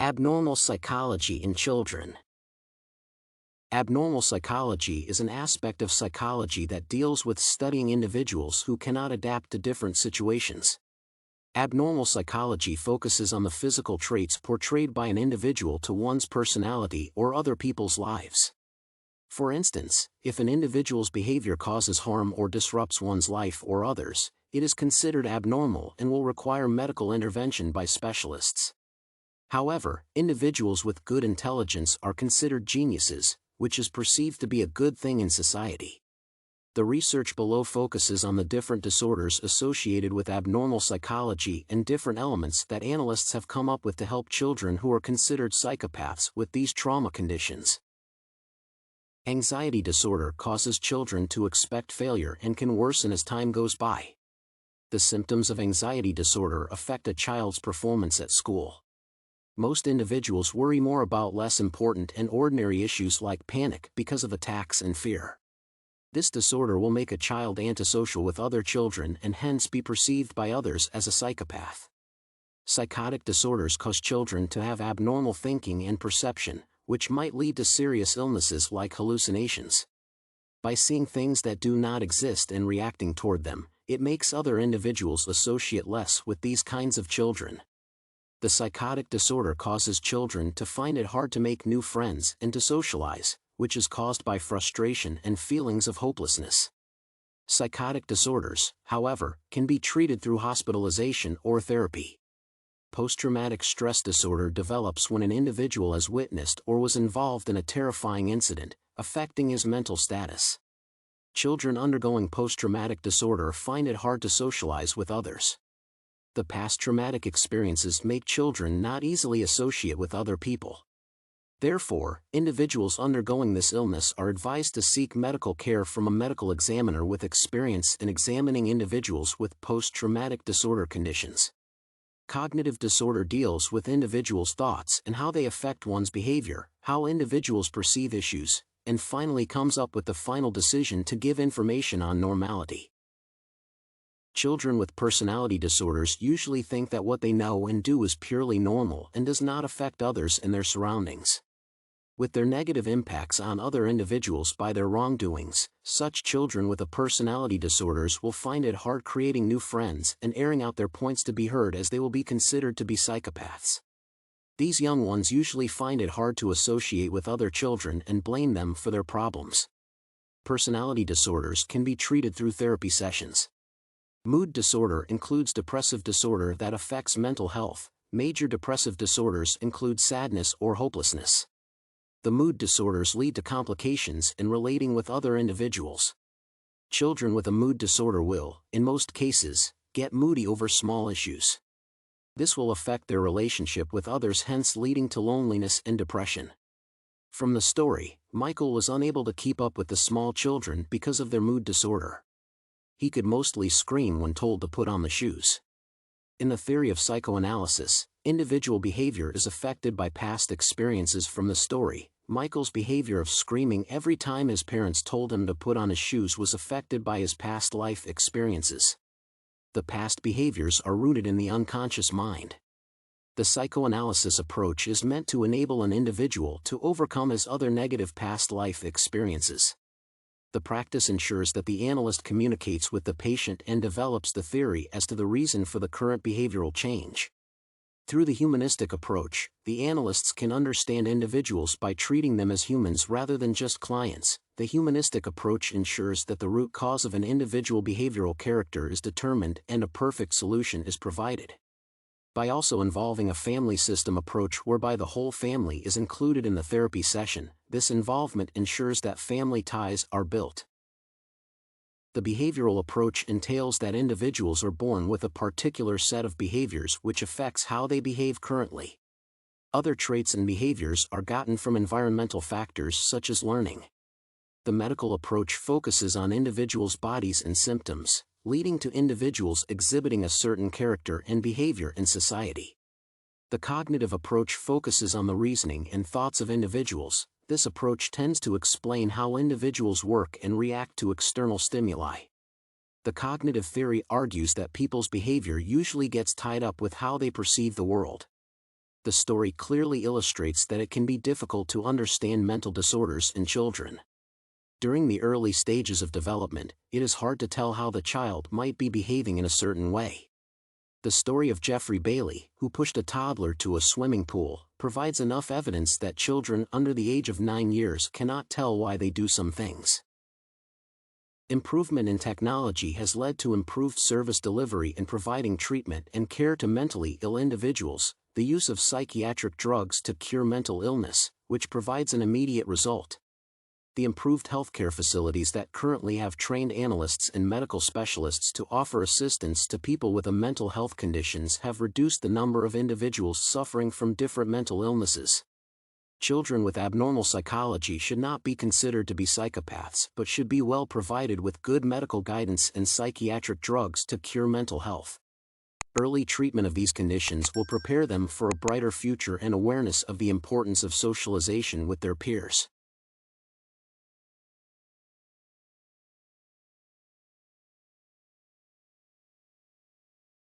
Abnormal psychology in children. Abnormal psychology is an aspect of psychology that deals with studying individuals who cannot adapt to different situations. Abnormal psychology focuses on the physical traits portrayed by an individual to one's personality or other people's lives. For instance, if an individual's behavior causes harm or disrupts one's life or others, it is considered abnormal and will require medical intervention by specialists. However, individuals with good intelligence are considered geniuses, which is perceived to be a good thing in society. The research below focuses on the different disorders associated with abnormal psychology and different elements that analysts have come up with to help children who are considered psychopaths with these trauma conditions. Anxiety disorder causes children to expect failure and can worsen as time goes by. The symptoms of anxiety disorder affect a child's performance at school. Most individuals worry more about less important and ordinary issues like panic because of attacks and fear. This disorder will make a child antisocial with other children and hence be perceived by others as a psychopath. Psychotic disorders cause children to have abnormal thinking and perception, which might lead to serious illnesses like hallucinations. By seeing things that do not exist and reacting toward them, it makes other individuals associate less with these kinds of children. The psychotic disorder causes children to find it hard to make new friends and to socialize, which is caused by frustration and feelings of hopelessness. Psychotic disorders, however, can be treated through hospitalization or therapy. Post-traumatic stress disorder develops when an individual has witnessed or was involved in a terrifying incident, affecting his mental status. Children undergoing post-traumatic disorder find it hard to socialize with others. The past traumatic experiences make children not easily associate with other people. Therefore, individuals undergoing this illness are advised to seek medical care from a medical examiner with experience in examining individuals with post-traumatic disorder conditions. Cognitive disorder deals with individuals' thoughts and how they affect one's behavior, how individuals perceive issues, and finally comes up with the final decision to give information on normality. Children with personality disorders usually think that what they know and do is purely normal and does not affect others and their surroundings. With their negative impacts on other individuals by their wrongdoings, such children with a personality disorders will find it hard creating new friends and airing out their points to be heard, as they will be considered to be psychopaths. These young ones usually find it hard to associate with other children and blame them for their problems. Personality disorders can be treated through therapy sessions. Mood disorder includes depressive disorder that affects mental health. Major depressive disorders include sadness or hopelessness. The mood disorders lead to complications in relating with other individuals. Children with a mood disorder will, in most cases, get moody over small issues. This will affect their relationship with others, hence leading to loneliness and depression. From the story, Michael was unable to keep up with the small children because of their mood disorder. He could mostly scream when told to put on the shoes. In the theory of psychoanalysis, individual behavior is affected by past experiences. From the story, Michael's behavior of screaming every time his parents told him to put on his shoes was affected by his past life experiences. The past behaviors are rooted in the unconscious mind. The psychoanalysis approach is meant to enable an individual to overcome his other negative past life experiences. The practice ensures that the analyst communicates with the patient and develops the theory as to the reason for the current behavioral change. Through the humanistic approach, the analysts can understand individuals by treating them as humans rather than just clients. The humanistic approach ensures that the root cause of an individual behavioral character is determined and a perfect solution is provided. By also involving a family system approach whereby the whole family is included in the therapy session, this involvement ensures that family ties are built. The behavioral approach entails that individuals are born with a particular set of behaviors which affects how they behave currently. Other traits and behaviors are gotten from environmental factors such as learning. The medical approach focuses on individuals' bodies and symptoms, leading to individuals exhibiting a certain character and behavior in society. The cognitive approach focuses on the reasoning and thoughts of individuals. This approach tends to explain how individuals work and react to external stimuli. The cognitive theory argues that people's behavior usually gets tied up with how they perceive the world. The story clearly illustrates that it can be difficult to understand mental disorders in children. During the early stages of development, it is hard to tell how the child might be behaving in a certain way. The story of Jeffrey Bailey, who pushed a toddler to a swimming pool, provides enough evidence that children under the age of 9 years cannot tell why they do some things. Improvement in technology has led to improved service delivery in providing treatment and care to mentally ill individuals, the use of psychiatric drugs to cure mental illness, which provides an immediate result. The improved healthcare facilities that currently have trained analysts and medical specialists to offer assistance to people with mental health conditions have reduced the number of individuals suffering from different mental illnesses. Children with abnormal psychology should not be considered to be psychopaths but should be well provided with good medical guidance and psychiatric drugs to cure mental health. Early treatment of these conditions will prepare them for a brighter future and awareness of the importance of socialization with their peers.